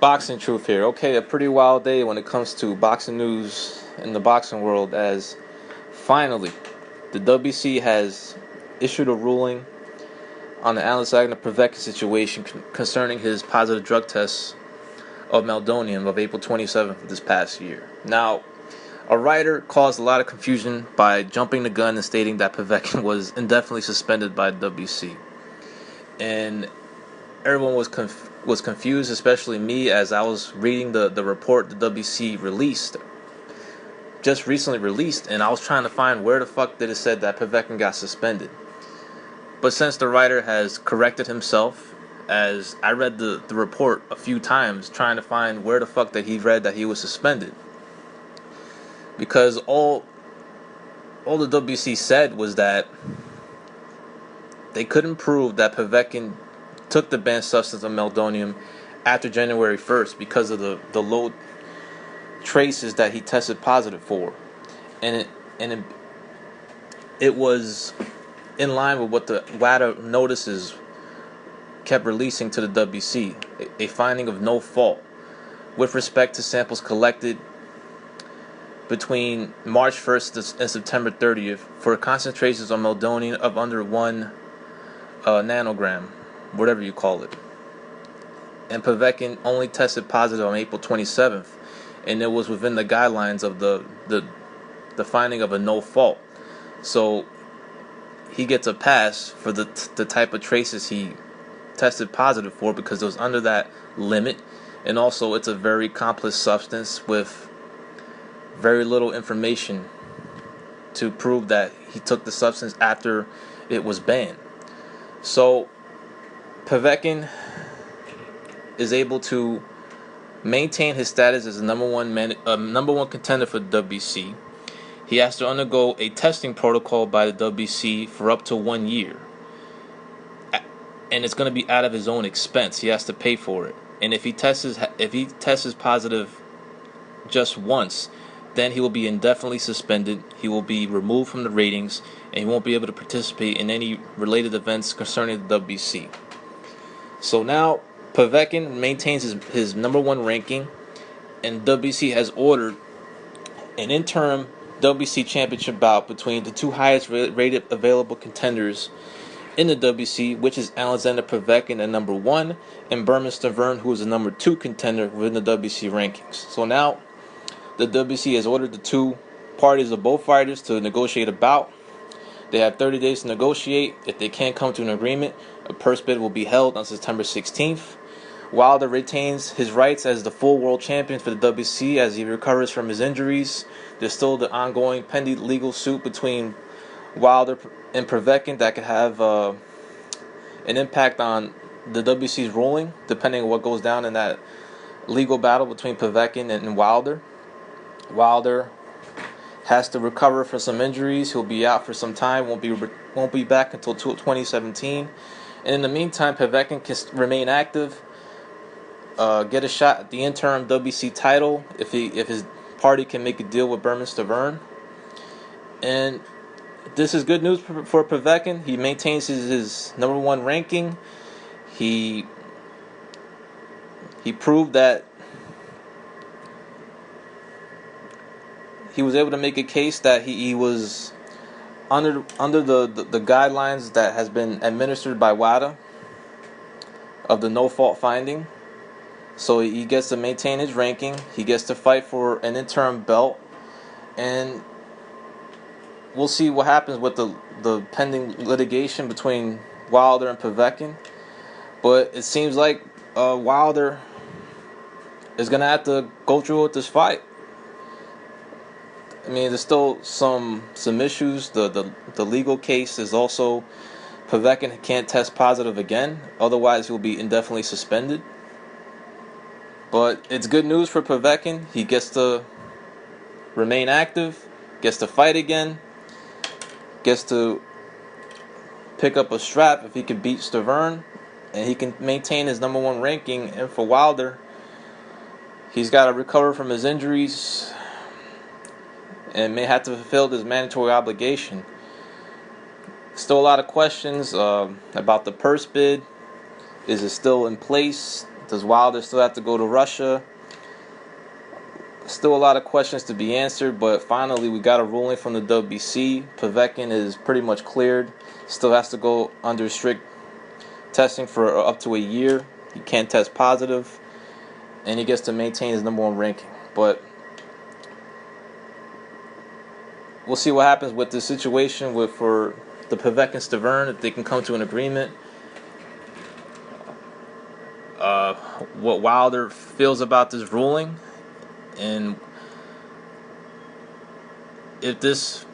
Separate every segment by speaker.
Speaker 1: Boxing truth here. Okay, a pretty wild day when it comes to boxing news in the boxing world, as finally the WBC has issued a ruling on the Alexander Povetkin situation concerning his positive drug tests of meldonium of April 27th of this past year. Now, a writer caused a lot of confusion by jumping the gun and stating that Povetkin was indefinitely suspended by the WBC. And everyone was confused, especially me, as I was reading the report the WBC just recently released, and I was trying to find where the fuck did it said that Povetkin got suspended. But since the writer has corrected himself, as I read the report a few times trying to find where the fuck that he read that he was suspended, because all the WBC said was that they couldn't prove that Povetkin took the banned substance of meldonium after January 1st because of the low traces that he tested positive for, and it was in line with what the WADA notices kept releasing to the WBC, a finding of no fault with respect to samples collected between March 1st and September 30th for concentrations of meldonium of under 1 nanogram, whatever you call it. And Povetkin only tested positive on April 27th, and it was within the guidelines of the finding of a no fault. So he gets a pass for the type of traces he tested positive for, because it was under that limit, and also it's a very complex substance with very little information to prove that he took the substance after it was banned. So Povetkin is able to maintain his status as a number one contender for the WBC. He has to undergo a testing protocol by the WBC for up to 1 year, and it's going to be out of his own expense. He has to pay for it. And if he tests positive just once, then he will be indefinitely suspended. He will be removed from the ratings, and he won't be able to participate in any related events concerning the WBC. So now Povetkin maintains his number one ranking, and WBC has ordered an interim WBC championship bout between the two highest rated available contenders in the WBC, which is Alexander Povetkin at number 1 and Berman Stavern, who is the number 2 contender within the WBC rankings. So now the WBC has ordered the two parties of both fighters to negotiate a bout. They have 30 days to negotiate. If they can't come to an agreement, a purse bid will be held on September 16th. Wilder retains his rights as the full world champion for the WBC as he recovers from his injuries. There's still the ongoing pending legal suit between Wilder and Povetkin that could have an impact on the WBC's ruling, depending on what goes down in that legal battle between Povetkin and Wilder. Wilder has to recover from some injuries. He'll be out for some time. Won't be back until 2017. And in the meantime, Povetkin can remain active, get a shot at the interim WBC title if his party can make a deal with Berman Stavern. And this is good news for Povetkin. He maintains his number one ranking. He proved that he was able to make a case that he was under the guidelines that has been administered by WADA of the no fault finding. So he gets to maintain his ranking. He gets to fight for an interim belt, and we'll see what happens with the pending litigation between Wilder and Povetkin. But it seems like Wilder is going to have to go through with this fight. I mean, there's still some issues. The legal case is also Povetkin can't test positive again. Otherwise, he'll be indefinitely suspended. But it's good news for Povetkin. He gets to remain active, gets to fight again, gets to pick up a strap if he can beat Stavern, and he can maintain his number one ranking. And for Wilder, he's got to recover from his injuries and may have to fulfill this mandatory obligation. Still a lot of questions about the purse bid. Is it still in place? Does Wilder still have to go to Russia? Still a lot of questions to be answered, but finally we got a ruling from the WBC. Povetkin is pretty much cleared. Still has to go under strict testing for up to a year. He can't test positive, and he gets to maintain his #1 ranking. But we'll see what happens with this situation for the Povetkin-Stavern, if they can come to an agreement. What Wilder feels about this ruling, and if this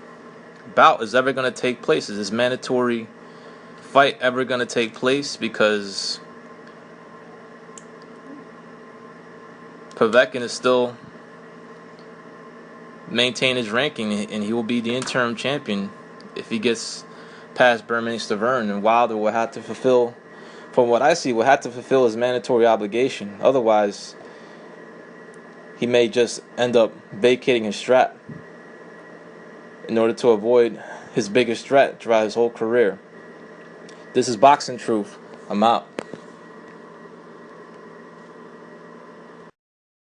Speaker 1: bout is ever going to take place. Is this mandatory fight ever going to take place? Because Povetkin is still maintain his ranking, and he will be the interim champion if he gets past Stavern, and Wilder will have to fulfill, from what I see, will have to fulfill his mandatory obligation. Otherwise, he may just end up vacating his strap in order to avoid his biggest threat throughout his whole career. This is Boxing Truth. I'm out.